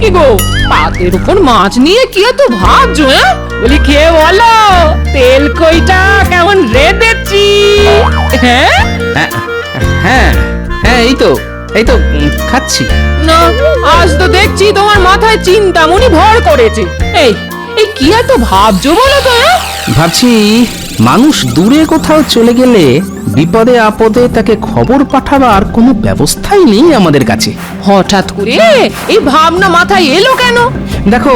কি গো, পাতের উপর মাছ নিয়ে কি এত ভাবছো? বলি খেয়ে বলো, তেল কইটা কেমন রেঁধেছি? হ্যাঁ হ্যাঁ হ্যাঁ, এই তো খাচ্ছি। না, আজ তো দেখছি তোমার মাথায় চিন্তামণি ভর করেছে। এই এই কি এত ভাবছো বলো তো? ভাবছি মানুষ দূরে কোথাও চলে গেলে বিপদে আপদে তাকে খবর পাঠাবার কোনো ব্যবস্থাই নেই আমাদের কাছে। হঠাৎ করে এই ভাবনা মাথায় এলো কেন? দেখো,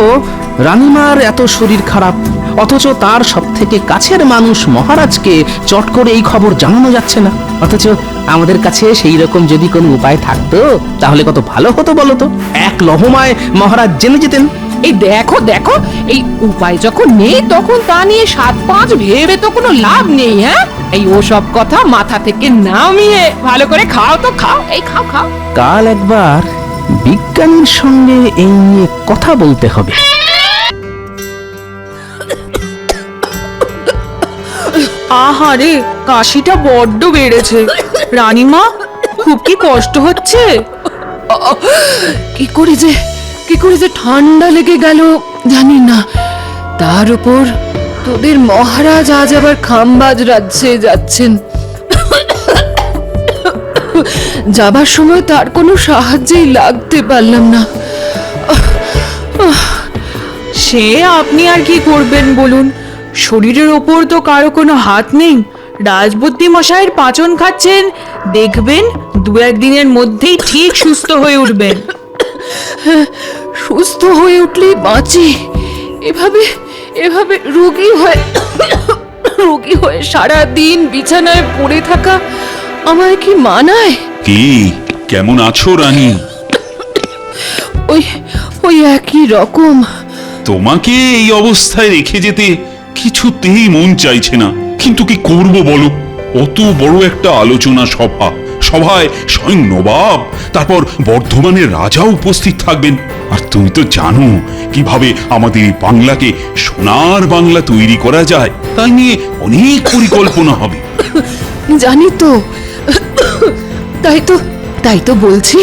রানীমার এত শরীর খারাপ, অথচ তার সব থেকে কাছের মানুষ মহারাজকে চট করে এই খবর জানানো যাচ্ছে না। অথচ আমাদের কাছে সেই রকম যদি কোনো উপায় থাকতো তাহলে কত ভালো হতো বলো তো। এক লহমায় মহারাজ জেনে যেতেন। এই দেখো দেখো, এই উপায় যখন নেই তখন তা নিয়ে 7-5 ভেবে তো কোনো লাভ নেই। হ্যাঁ, এই ওসব কথা মাথা থেকে নামিয়ে ভালো করে খাও তো খাও, এই খাও খাও। কাল একবার বিজ্ঞানীর সঙ্গে এই নিয়ে কথা বলতে হবে। আহারে, কাশিটা বড্ড বেড়েছে। রানীমা, খুব কি কষ্ট হচ্ছে? কি করে যে ঠান্ডা লেগে গেল জানি না। তার উপর তোদের মহারাজ আজ আবার খামবাজ রাজ্যে যাচ্ছেন। যাবার সময় তার কোনো সাহায্যেই লাগতে পারলাম না। সে আপনি আর কি করবেন বলুন? শরীরের ওপর তো কারো কোনো হাত নেই। রাজবুদ্ধি মশাইয়ের পাচন খাচ্ছেন, দেখবেন 2-1 দিনের মধ্যেই ঠিক সুস্থ হয়ে উঠবেন। সুস্থ হয়ে উঠলেই বাঁচি, এভাবে রোগী হয়ে সারা দিন বিছানায় পড়ে থাকা আমায় কি মানায়? কি, কেমন আছো রানী? ওই একই রকম। তোমাকে এই অবস্থায় রেখে যেতে কিছুতেই মন চাইছে না, কিন্তু কি করব বলো? অত বড় একটা আলোচনা সভায় স্বয়ং নবাব, তারপর বর্ধমানের রাজা উপস্থিত থাকবেন। আর তুমি তো জানো কিভাবে আমাদের এই বাংলাকে সোনার বাংলা তৈরি করা যায়। তাই নিয়ে অনেক পরিকল্পনা হবে। জানি তো, তাই তো বলছি,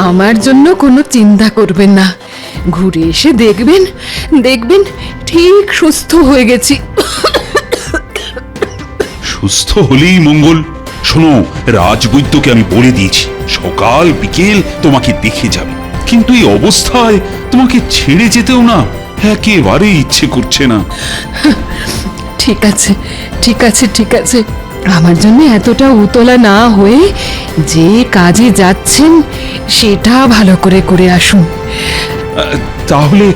আমার জন্য কোনো চিন্তা করবেন না। ঘুরে এসে দেখবেন ঠিক সুস্থ হয়ে গেছি। সুস্থ হলেই মঙ্গল। শোনো, রাজবৈদ্যকে আমি বলে দিয়েছি সকাল বিকেল তোমাকে দেখে যাবে, কিন্তু এই অবস্থায় তোমাকে ছেড়ে যেতেও না একেবারে ইচ্ছে করছে না। ঠিক আছে, আমার জন্য এতটা উতলা না হয়ে যে কাজে যাচ্ছেন সেটা ভালো করে আসুন। তাহলে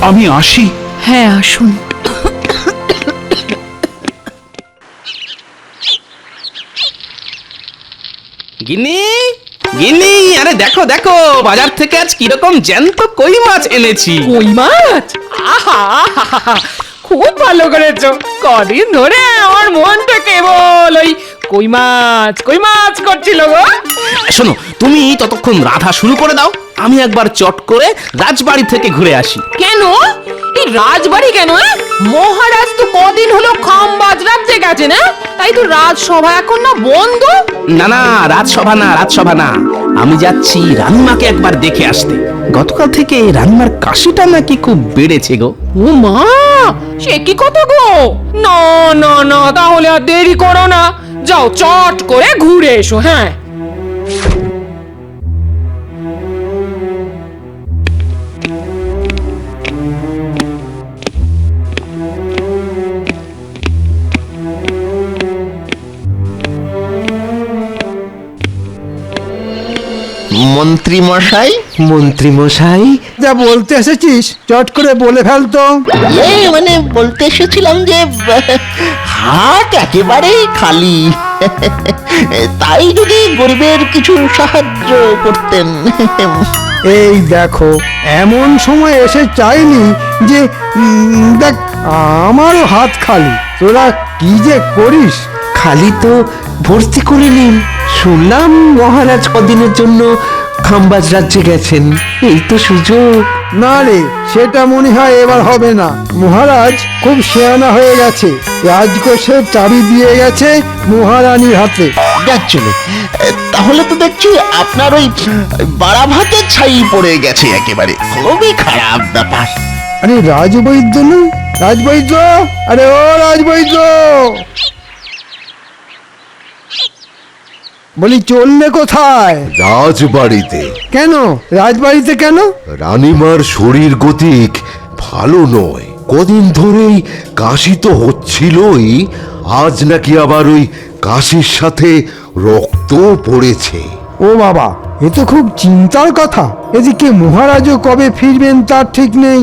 আমি আসি। হ্যাঁ, আসুন। গিন্নি, আরে দেখো দেখো, বাজার থেকে আজ কিরকম জ্যান্ত কই মাছ এনেছি। কই মাছ? আহা, খুব ভালো করেছো। কদিন ধরে আমার মনটা কেবল ওই কই মাছ করছিল গো। শোনো, তুমি ততক্ষণ রাধা শুরু করে দাও, আমি একবার চট করে রাজবাড়ি থেকে ঘুরে আসি। কেন? এই রাজবাড়ি কেন? মহারাজ তো কদিন হলো খামবাজ রাজ্যে গেছে না, তাই তো রাজসভা এখন না বন্ধ। না, রাজসভা না, আমি যাচ্ছি রানীমাকে একবার দেখে আসতে। গতকাল থেকে রানীমার কাশিটা নাকি খুব বেড়েছে গো। ও মা, সে কি কথা গো? না, তাহলে আর দেরি করো না, যাও চট করে ঘুরে এসো। হ্যাঁ, মন্ত্রী মশাই, যা বলতে এসেছিস চট করে বলে ফেলতো। মানে বলতে এসেছিলাম যে হাট একেবারেই খালি, তাই যদি গরিবের কিছু সাহায্য করতেন। এই দেখো, এমন সময় এসে চাইনি যে দেখ আমারও হাত খালি, তোরা কি যে করিস। খালি তো ভর্তি করে নিন। শুনলাম মহারাজ কদিনের জন্য খামবাজ রাজ্যে গেছেন, এই তো সুযোগ। না রে, সেটা মনে হয় এবার হবে না। মহারাজ খুব শেয়ানা হয়ে গেছে, রাজকোষের চাবি দিয়ে গেছে মহারানীর হাতে। যাচ্ছলে তাহলে তো দেখছি আপনার ওই বাড়া ভাতের ছাই পড়ে গেছে একেবারে, খুবই খারাপ ব্যাপার। আরে রাজবৈদ্য না, রাজবৈদ্য, আরে ও রাজবৈদ্য, বলি চললে কোথায়? রাজবাড়িতে। কেন রাজবাড়িতে কেন? রানীমার শরীর গতিক ভালো নয়, কদিন ধরেই কাশি তো হচ্ছিলই, আজ নাকি আবার ওই কাশির সাথে রক্ত পড়েছে। ও বাবা, এ তো খুব চিন্তার কথা। এদিকে মহারাজও কবে ফিরবেন তার ঠিক নেই।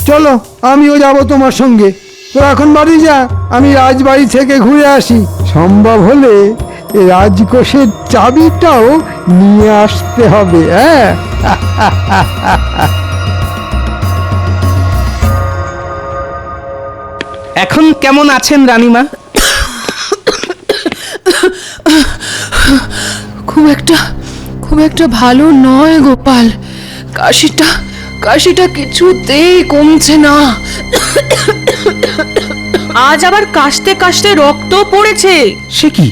চলো আমিও যাব তোমার সঙ্গে। তো এখন বাড়ি যা, আমি রাজবাড়ি থেকে ঘুরে আসি। সম্ভব হলে এই রাজকোষের চাবিটাও নিয়ে আসতে হবে। হ্যাঁ, এখন কেমন আছেন রানীমা? খুব একটা ভালো নয় গোপাল। কাশিটা কিছুতেই কমছে না। আজ আবার কাশতে কাশতে রক্ত পড়েছে। সে কি?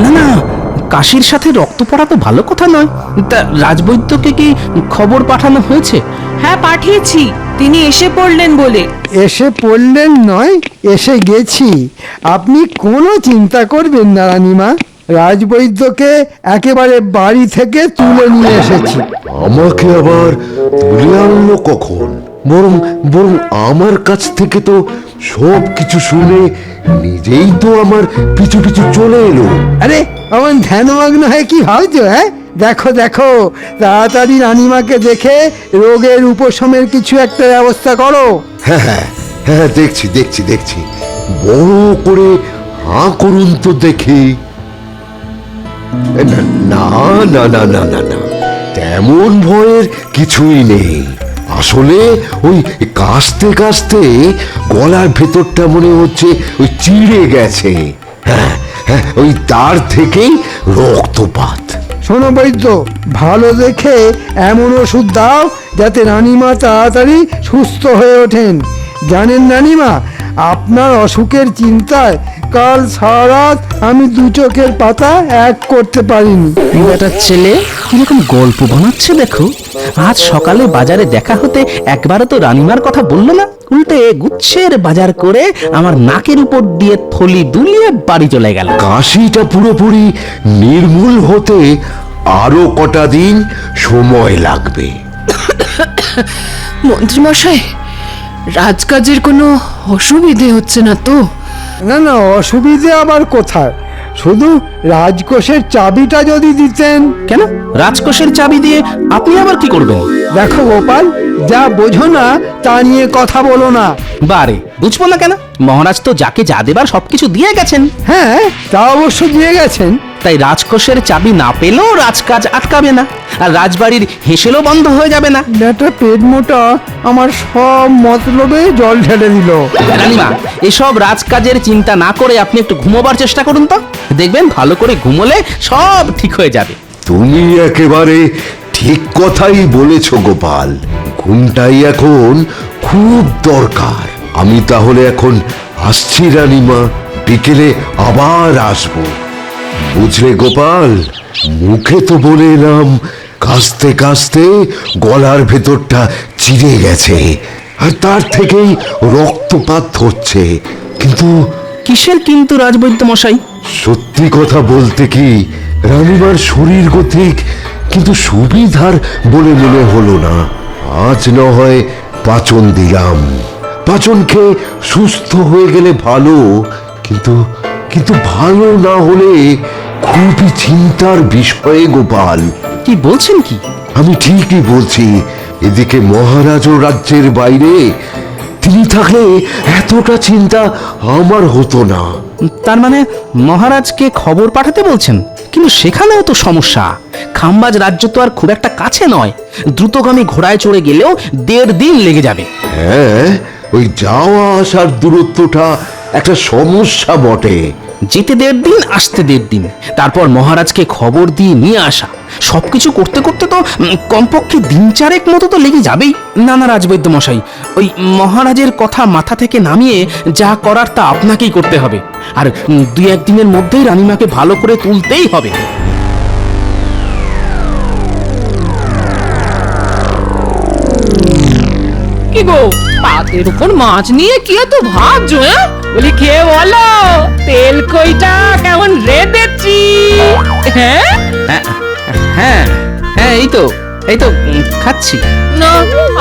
না না, কাশির সাথে রক্ত পড়া তো ভালো কথা নয়। তা রাজবৈদ্যকে কি খবর পাঠানো হয়েছে? হ্যাঁ, পাঠিয়েছি, তিনি এসে পড়লেন বলে। এসে পড়লেন নয়, এসে গেছি। আপনি কোনো চিন্তা করবেন না রানীমা, রাজবৈদ্যকে একেবারে বাড়ি থেকে তুলে নিয়ে এসেছি। আমাকে আবার তুলে আনলো কখন? বরং বরং আমার কাছ থেকে তো সব কিছু শুনে নিজেই তো আমার পিছু পিছু চলে এলো। আরে আমার ধ্যানমগ্ন হয়ে কি ভাবছো? হ্যাঁ, দেখো দেখো, তাড়াতাড়ি রানীমাকে দেখে রোগের উপশমের কিছু একটা ব্যবস্থা করো। হ্যাঁ হ্যাঁ হ্যাঁ, দেখছি দেখছি দেখছি, বড় করে হাঁ করুন তো দেখি। না না না না না না না, তেমন ভয়ের কিছুই নেই। আসলে ওই কাশতে কাশতে গলার ভেতরটা মনে হচ্ছে ওই চিড়ে গেছে। হ্যাঁ হ্যাঁ, ওই তার থেকেই রক্তপাত। শোনো বৈদ্য, ভালো দেখে এমন ওষুধ দাও যাতে রানীমা তাড়াতাড়ি সুস্থ হয়ে ওঠেন। জানেন রানীমা, আপনার অসুখের চিন্তায় কাল সারা রাত আমি দু চোখের পাতা এক করতে পারিনি। বেটার ছেলে কিরকম গল্প বানাচ্ছে দেখো। আজ সকালে বাজারে দেখা হতে একবারও তো রানীমার কথা বললো না, উল্টে গুচ্ছের বাজার করে আমার নাকের উপর দিয়ে থলি দুলিয়ে বাড়ি চলে গেল। কাশিটা পুরোপুরি নির্মূল হতে আরো কটা দিন সময় লাগবে। মন্ত্রী মশাই, রাজকাজের কোনো অসুবিধে হচ্ছে না তো? না না, অসুবিধে আবার কোথায়, শুধু রাজকোষের চাবিটা যদি দিতেন। কেন? রাজকোষের চাবি দিয়ে আপনি আবার কি করবেন? দেখো গোপাল, যা বোঝো না তা নিয়ে কথা বলো না। বারে, বুঝবো না কেন? মহারাজ তো যাকে যা দেবার সবকিছু দিয়ে গেছেন। হ্যাঁ, তা অবশ্য দিয়ে গেছেন। তাই রাজকোষের চাবি না পেলেও রাজকাজ আটকাবে না, আর রাজবাড়ির হেসেলও বন্ধ হয়ে যাবে না। ব্যাটা পেট মোটা আমার সব মতলবে জল ঢেলে দিল। রানীমা, এসব রাজকাজের চিন্তা না করে আপনি একটু ঘুমোবার চেষ্টা করুন তো, দেখবেন ভালো করে ঘুমোলে সব ঠিক হয়ে যাবে। তুমি একেবারে ঠিক কথাই বলেছ গোপাল, ঘুমটাই এখন খুব দরকার। আমি তাহলে এখন আসছি রানীমা, বিকেলে আবার আসবো। বুঝলে গোপাল, মুখে তো বলে এলাম কাশতে কাশতে গলার ভেতরটা চিড়ে গেছে আর তার থেকেই রক্তপাত হচ্ছে, কিন্তু কিসের কিন্তু রাজবৈদ্য মশাই? সত্যি কথা বলতে কি, রানীমার শরীর গতিক কিন্তু সুবিধার বলে মনে হলো না। আজ না হয় পাচন দিলাম, পাচন খেয়ে সুস্থ হয়ে গেলে ভালো, কিন্তু কিন্তু ভালো না হলে খুবই চিন্তার বিষয়ে গোপাল। কি বলছেন কি? আমি ঠিকই বলছি। এদিকে মহারাজও রাজ্যের বাইরে, তিনি থাকলে এতটা চিন্তা আমার হতো না। তার মানে মহারাজকে খবর পাঠাতে বলছেন? কিন্তু সেখানেও তো সমস্যা। খাম্বাজ রাজ্য তো আর খুব একটা কাছে নয়, দ্রুতগামী ঘোড়ায় চড়ে গেলেও 1.5 দিন লেগে যাবে। হ্যাঁ, ওই যাওয়া আসার দূরত্বটা একটা সমস্যা বটে। যেতে 1.5 দিন, আসতে 1.5 দিন, তারপর মহারাজকে খবর দিয়ে নিয়ে আসা, সবকিছু করতে করতে তো কমপক্ষে দিন চারেক মতো তো লেগে যাবেই। না না রাজবৈদ্য মশাই, ওই মহারাজের কথা মাথা থেকে নামিয়ে যা করার তা আপনাকেই করতে হবে। আর 2-1 দিনের মধ্যেই রানীমাকে ভালো করে তুলতেই হবে। কি গো, পাতের উপর মাছ নিয়ে কি এত ভাবছো? হ্যাঁ, বলি খেয়ে বলো তেল কইটা কেমন রেঁধেছি। হ্যাঁ হ্যাঁ হ্যাঁ হ্যাঁ, এই তো খাচ্ছি। না,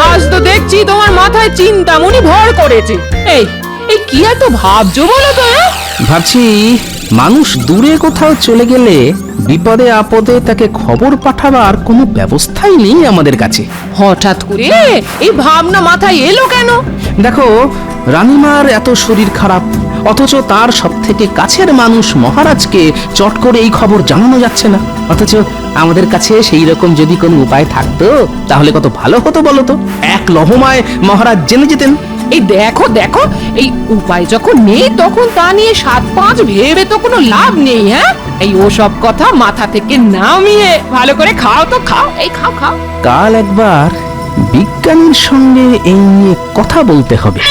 আজ তো দেখছি তোমার মাথায় চিন্তামণি ভর করেছে। এই এই কি এত ভাবছো বলো তো? হ্যাঁ, ভাবছি মানুষ দূরে কোথাও চলে গেলে বিপদে আপদে তাকে খবর পাঠাবার কোনো ব্যবস্থাই নেই আমাদের কাছে। হঠাৎ করে এই ভাবনা মাথায় এলো কেন? দেখো, রানীমার এত শরীর খারাপ, অথচ তার সব থেকে কাছের মানুষ মহারাজকে চট করে এই খবর জানানো যাচ্ছে না। অথচ আমাদের কাছে সেই রকম যদি কোনো উপায় থাকতো তাহলে কত ভালো হতো বলো তো। এক লহমায় মহারাজ জেনে যেতেন। এই দেখো দেখো, এই উপায় যখন নেই তখন তা নিয়ে 7-5 ভেবে তো কোনো লাভ নেই। হ্যাঁ, এই ওসব কথা মাথা থেকে নামিয়ে ভালো করে খাও তো খাও, এই খাও খাও। কাল একবার বিজ্ঞানীর সঙ্গে এই নিয়ে কথা বলতে হবে।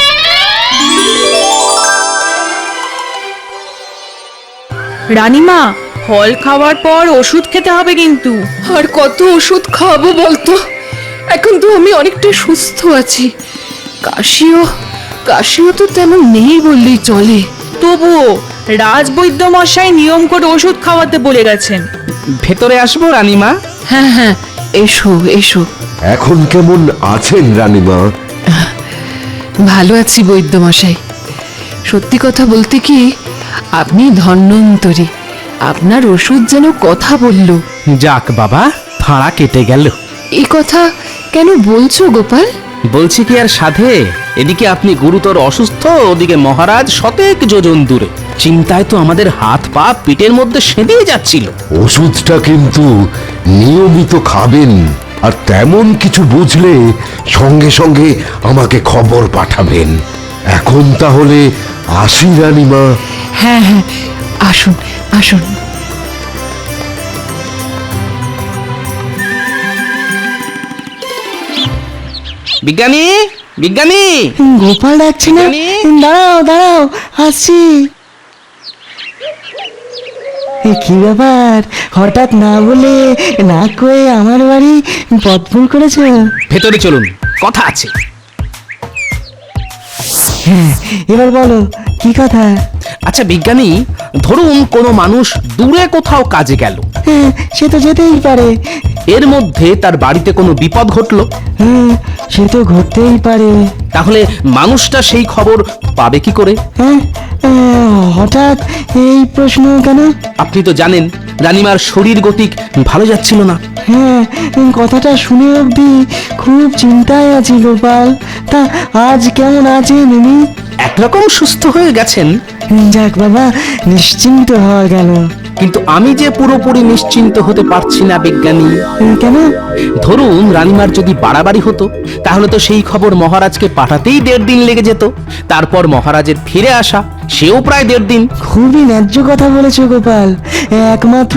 রানীমা, ফল খাওয়ার পর ওষুধ খেতে হবে কিন্তু। আর কত ওষুধ খাবো বলতো? এখন তো আমি অনেকটা সুস্থ আছি। কাশিও তো তেমন নেই বললেই চলে। তবুও রাজবৈদ্য মশাই নিয়ম করে ওষুধ খাওয়াতে বলে গেছেন। ভেতরে আসবো রানীমা? হ্যাঁ হ্যাঁ, এসো এসো। এখন কেমন আছেন রানীমা? ভালো আছি বৈদ্যমশাই। সত্যি কথা বলতে কি, আপনি ধন্বন্তরী। আপনার ওষুধ যেন কথা বলল। যাক বাবা, ফাঁড়া কেটে গেল। এই কথা কেন বলছো গোপাল? বলছি কি আর সাধে, এদিকে আপনি গুরুতর অসুস্থ, ওদিকে মহারাজ শতেক যোজন দূরে। চিন্তায় তো আমাদের হাত পা পিঠের মধ্যে সেঁধিয়ে যাচ্ছিল। ওষুধটা কিন্তু নিয়মিত খাবেন, আর তেমন কিছু বুঝলে সঙ্গে সঙ্গে আমাকে খবর পাঠাবেন। এখন তাহলে আসি রানীমা। হ্যাঁ হ্যাঁ, আসুন আসুন। বিজ্ঞানী, বিজ্ঞানী! গোপাল ডাকছে না? বিজ্ঞানী! দাঁড়াও দাঁড়াও, আসছি। এ কি ব্যাপার, হঠাৎ না বলে না কয়ে আমার বাড়ি পথ ভুল করেছো? ভেতরে চলুন, কথা আছে। হ্যাঁ, এবার বলো কি কথা? আচ্ছা বিজ্ঞানী, ধরুন কোনো মানুষ দূরে কোথাও কাজে গেল, হ্যাঁ, সে তো যেতেই পারে। এর মধ্যে তার বাড়িতে কোনো বিপদ ঘটলো, হ্যাঁ, সে তো ঘটতেই পারে। তাহলে মানুষটা সেই খবর পাবে কি করে? হ্যাঁ, হঠাৎ এই প্রশ্ন কেন? আপনি তো জানেন রানীমার শরীর গতিক ভালো যাচ্ছিল না। হ্যাঁ, কথাটা শুনে অবধি খুব চিন্তায় আছি গোপাল। তা আজ কেমন আছেন উনি? একরকম সুস্থ হয়ে গেছেন, যাক বাবা, নিশ্চিন্ত হওয়া গেল। কিন্তু আমি যে পুরোপুরি নিশ্চিন্ত হতে পারছি না বিজ্ঞানী। কেন? ধরুন রানীমার যদি বাড়াবাড়ি হতো, তাহলে তো সেই খবর মহারাজকে পাঠাতেই 1.5 দিন লেগে যেত। তারপর মহারাজের ফিরে আসা, সেও প্রায় 1.5 দিন। খুবই ন্যায্য কথা বলেছো গোপাল। একমাত্র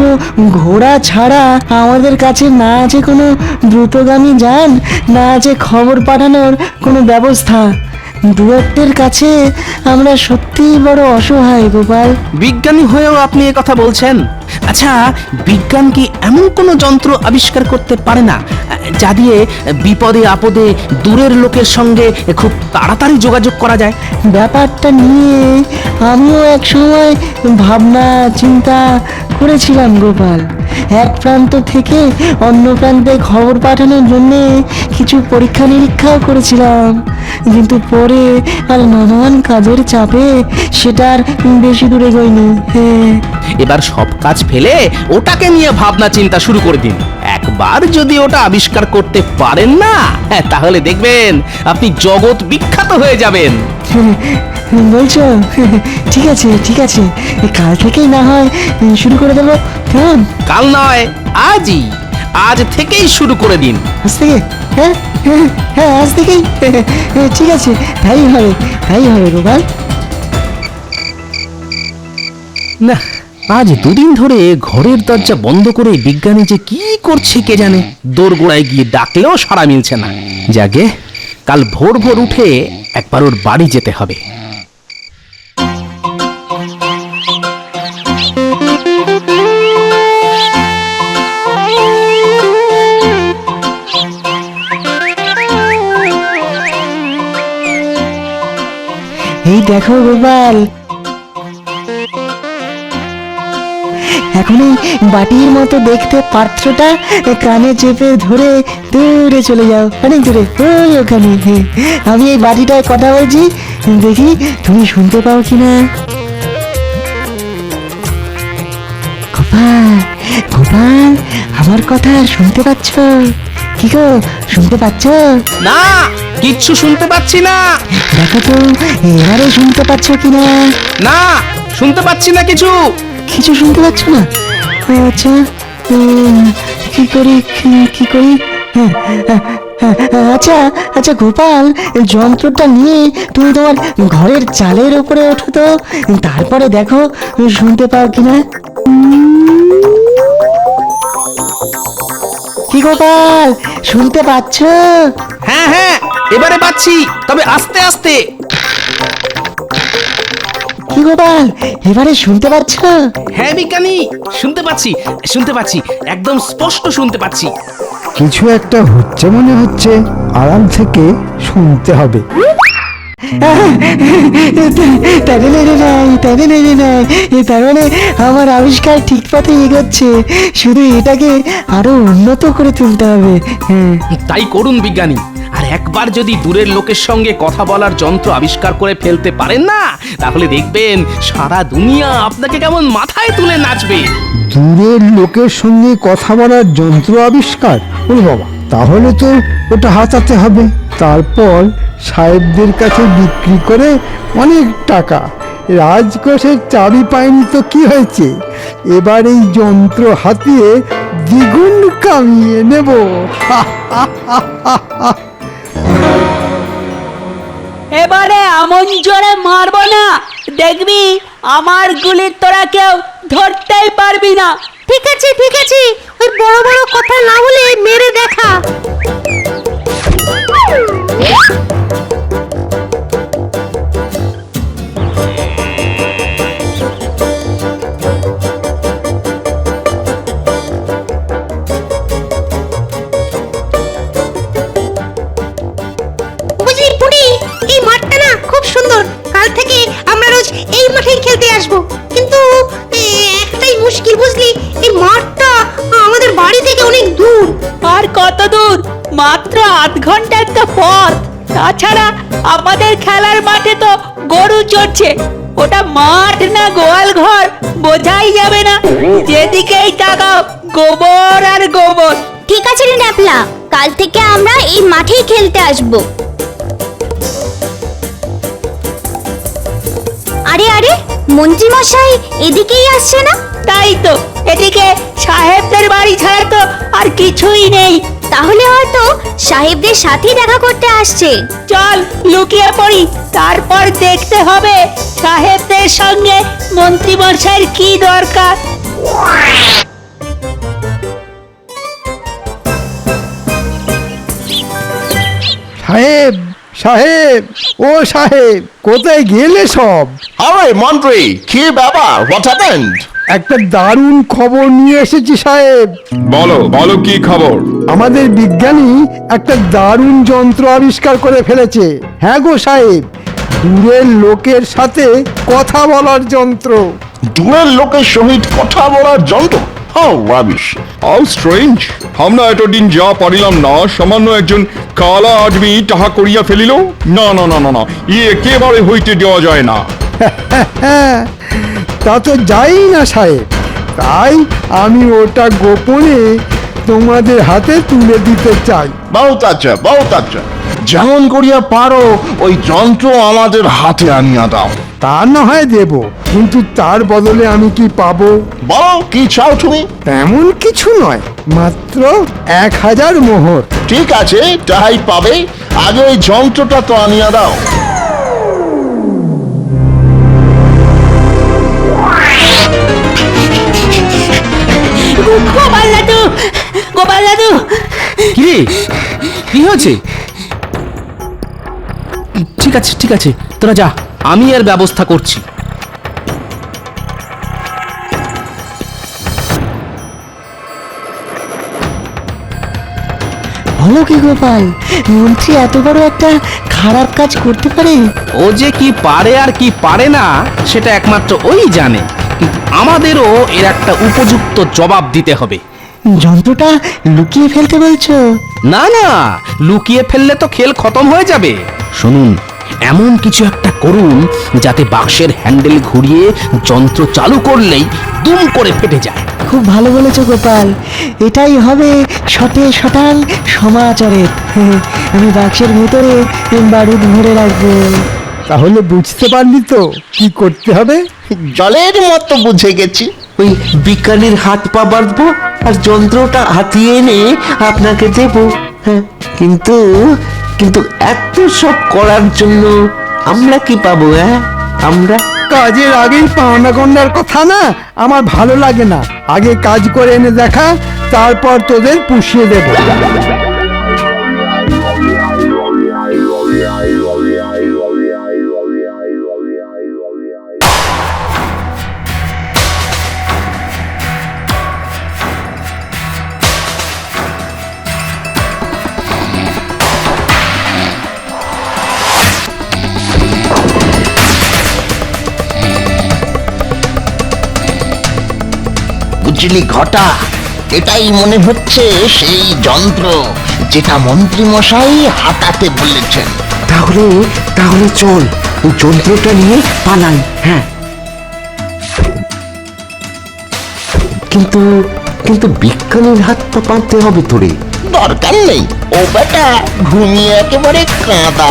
ঘোড়া ছাড়া আমাদের কাছে না আছে কোনো দ্রুতগামী যান, না আছে খবর পাঠানোর কোনো ব্যবস্থা। দূরত্বের কাছে আমরা সত্যিই বড় অসহায় গোপাল। বিজ্ঞানী হয়েও আপনি এ কথা বলছেন? আচ্ছা, বিজ্ঞান কি এমন কোনো যন্ত্র আবিষ্কার করতে পারে না যা দিয়ে বিপদে আপদে দূরের লোকের সঙ্গে খুব তাড়াতাড়ি যোগাযোগ করা যায়? ব্যাপারটা নিয়ে আমিও এক সময় ভাবনা চিন্তা করেছিলাম গোপাল। এক প্রান্ত থেকে অন্য প্রান্তে খবর পাঠানোর জন্য কিছু পরীক্ষা নিরীক্ষাও করেছিলাম, কিন্তু পরে আর নানান কাজের চাপে সেটা আর বেশি দূরে গইনি। হ্যাঁ, এবার সব কাজ ফেলে ওটাকে নিয়ে ভাবনা চিন্তা শুরু করে দিন। একবার যদি ওটা আবিষ্কার করতে পারেন না, তাহলে দেখবেন আপনি জগৎ বিখ্যাত হয়ে যাবেন। বলছো? ঠিক আছে ঠিক আছে, কাল থেকেই না হয় শুরু করে দেবো। কেমন? কাল নয়, আজই, আজ থেকেই শুরু করে দিন। আজ থেকে? হ্যাঁ হ্যাঁ হ্যাঁ, আজ থেকেই। ঠিক আছে, তাই হবে গোপাল। না, আজ দুদিন ধরে ঘরের দরজা বন্ধ করে বিজ্ঞানী যে কি করছে কে জানে, দোরগোড়ায় গিয়ে ডাকলেও সাড়া মিলছে না। যাকে কাল ভোর ভোর উঠে একবার ওর বাড়ি যেতে হবে। এই দেখো গোপাল, এখন এই বাটির মতো দেখতে পাত্রটা কানে চেপে ধরে দূরে চলে যাও, অনেক দূরে, ওই ওখানে। আমি এই বাটিটায় কথা বলছি, দেখি তুমি শুনতে পাও কিনা। গোপাল, গোপাল, আমার কথা শুনতে পাচ্ছ? কি গো, শুনতে পাচ্ছ? না, কিচ্ছু শুনতে পাচ্ছি না। দেখো তো এবারে শুনতে পাচ্ছ কিনা। না, শুনতে পাচ্ছি না কিছু। কিছু শুনতে পাচ্ছ না? আচ্ছা, কি করি কি করি? আচ্ছা আচ্ছা গোপাল, যন্ত্রটা নিয়ে তুমি তোমার ঘরের চালের উপরে ওঠো তো, তারপরে দেখো শুনতে পাও কিনা। কি গোপাল, শুনতে পাচ্ছ? হ্যাঁ হ্যাঁ, এবারে পাচ্ছি, তবে আস্তে আস্তে। কি গোপাল, এবারে শুনতে পাচ্ছ? হ্যাঁ বিজ্ঞানী, শুনতে পাচ্ছি, শুনতে পাচ্ছি, একদম স্পষ্ট শুনতে পাচ্ছি। কিছু একটা হচ্ছে মনে হচ্ছে, আড়াল থেকে শুনতে হবে। তার মানে আমার আবিষ্কার ঠিক পথে এগোচ্ছে, শুধু এটাকে আরো উন্নত করে তুলতে হবে। হ্যাঁ, তাই করুন বিজ্ঞানী। আর একবার যদি দূরের লোকের সঙ্গে কথা বলার যন্ত্র আবিষ্কার করে ফেলতে পারেন না, তাহলে দেখবেন সারা দুনিয়া আপনাকে কেমন মাথায় তুলে নাচবে। দূরের লোকের সঙ্গে কথা বলার যন্ত্র আবিষ্কার? ও বাবা, তাহলে তো ওটা হাতাতে হবে, তারপর সাহেবদের কাছে বিক্রি করে অনেক টাকা। রাজকোষের চাবি পাইনি তো কি হয়েছে, এবার এই যন্ত্র হাতিয়ে দ্বিগুণ কামিয়ে নেব। এবারে আমন জোরে মারবো না, দেখবি আমার গুলির তোরা কেউ ধরতেই পারবি না। ঠিক আছে ঠিক আছে, ওই বড় বড় কথা না বলে মেরে দেখা। বুঝলি পুরি, এই মাঠটা না খুব সুন্দর, কাল থেকে আমরা রোজ এই মাঠেই খেলতে আসবো। কিন্তু একটাই মুশকিল বুঝলি, এই মাঠটা আমাদের বাড়ি থেকে অনেক দূর। আর কত দূর? মাত্র 8 ঘন্টার তো পথ। তাছাড়া আমাদের খেলার মাঠে তো গরু চড়ছে, ওটা মাঠ না গোয়াল ঘর বোঝাই যাবে না, যেদিকেই তাকাও গোবর আর গোবর। ঠিক আছে রে ন্যাপলা, কাল থেকে আমরা এই মাঠেই খেলতে আসবো। আরে আরে, মন্ত্রী মশাই এদিকেই আসছে না? তাই তো, এদিকে সাহেবদের বাড়ি ছাড়া তো আর কিছুই নেই। তাহলে হয়তো সাহেবদের সাথেই দেখা করতে আসছে। চল লুকিয়ে পড়ি, তারপর দেখতে হবে সাহেবদের সঙ্গে মন্ত্রী মশাইয়ের কি দরকার। সাহেব সাহেব, ও সাহেব, কোথায় গেলে সব? আরে মন্ত্রী, কি ব্যাপার? What happened? একটা দারুণ খবর নিয়ে এসেছি সাহেব। বলো বলো, কি খবর? আমাদের বিজ্ঞানী একটা দারুণ যন্ত্র আবিষ্কার করে ফেলেছে। হ্যাঁ গো সাহেব, দূরের লোকের সাথে কথা বলার যন্ত্র। দূরের লোকের সহিত কথা বলার যন্ত্র? How rubbish! How strange! আমরা এতদিন যা পারিলাম না, সামান্য একজন কালা আদমি তাহা করিয়া ফেলিল। না না না না না, একেবারে হইতে দেওয়া যায় না। হ্যাঁ, তা তো যাই না সাহেব, তাই আমি ওটা গোপনে তোমাদের হাতে তুলে দিতে চাই। বহুত আচ্ছা, বহুত আচ্ছা। যেমন করিয়া পারো ওই যন্ত্র আমাদের হাতে আনিয়া দাও। তা না হয় দেব, কিন্তু তার বদলে আমি কি পাবো? বলো, কি চাও তুমি? তেমন কিছু নয়, মাত্র 1000 মোহর। ঠিক আছে, তাই পাবে। আগে ওই যন্ত্রটা তো আনিয়া দাও। গোপাল দাদু, গোপাল দাদু, কি রে কি হয়েছে? ঠিক আছে ঠিক আছে, তোরা যা, আমি এর ব্যবস্থা করছি। বলো কি গোপাল, মন্ত্রী এত বড় একটা খারাপ কাজ করতে পারে? ও যে কি পারে আর কি পারে না সেটা একমাত্র ওই জানে, কিন্তু আমাদেরও এর একটা উপযুক্ত জবাব দিতে হবে। যন্ত্রটা লুকিয়ে ফেলতে বলছো? না না, লুকিয়ে ফেললে তো খেল খতম হয়ে যাবে। শুনুন, এমন কিছু একটা করুন যাতে বাক্সের হ্যান্ডেল ঘুরিয়ে যন্ত্র চালু করলেই দুম করে ফেটে যায়। খুব ভালো বলেছো গোপাল, এটাই হবে শটে শটাং সমাচারের। আমি বাক্সের ভেতরে বারুদ ভরে রাখবো। তাহলে বুঝতে পারলি তো কি করতে হবে? জলের মতো বুঝে গেছি। ওই বিজ্ঞানীর হাত পা বাঁধবো আর যন্ত্রটা হাতিয়ে এনে আপনাকে দেব। হ্যাঁ, কিন্তু কিন্তু এত সব করার জন্য আমরা কি পাবো? আমরা কাজের আগেই পাওনা গন্ডার কথা না আমার ভালো লাগে না। আগে কাজ করে এনে দেখা, তারপর তোদের পুষিয়ে দেব। বুঝলি ঘটা, এটাই মনে হচ্ছে সেই যন্ত্র যেটা মন্ত্রী মশাই হাতাতে বলেছেন। তাহলে তাহলে চল ওই যন্ত্রটা নিয়ে পালাই। হ্যাঁ, কিন্তু কিন্তু বিজ্ঞানীর হাত পা বাঁধতে হবে তোরে। দরকার নেই, ও বেটা ঘুমিয়ে একেবারে কাঁদা।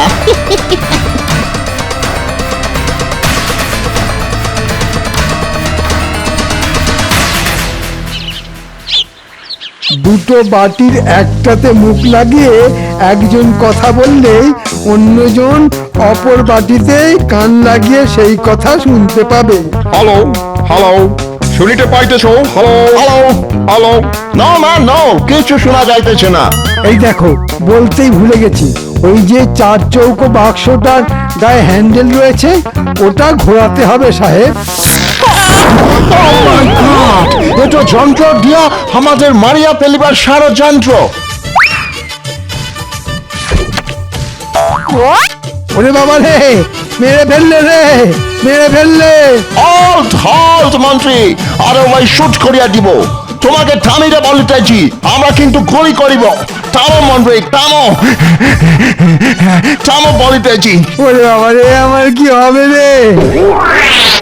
দুটো বাটির একটাতে মুখ লাগিয়ে একজন কথা বললেই অন্যজন অপর বাটিতে কান লাগিয়ে সেই কথা শুনতে পাবে। হ্যালো হ্যালো, শুনিতে পাইতেছো? Hello hello hello. না না না, কিছু শোনা যাইতেছে না। এই দেখো, বলতেই ভুলে গেছি, ওই যে চার চৌকো বাক্সটার গায়ে হ্যান্ডেল রয়েছে ওটা ঘোরাতে হবে সাহেব। এটা যন্ত্র দিয়া আমাদের মারিয়া ফেলিবার ষড়যন্ত্র। ওরে বাবা রে, মেরে ফেললে রে, মেরে ফেললে। হল্ট হল্ট মন্ত্রী, আরে ওই শুট করিয়া দিব। তোমাকে থামিতে বলিতেছি, আমরা কিন্তু গুলি করিব। থামো মন্ত্রী, থামো, থামো বলিতেছি। ওরে বাবা রে, আমার কি হবে রে?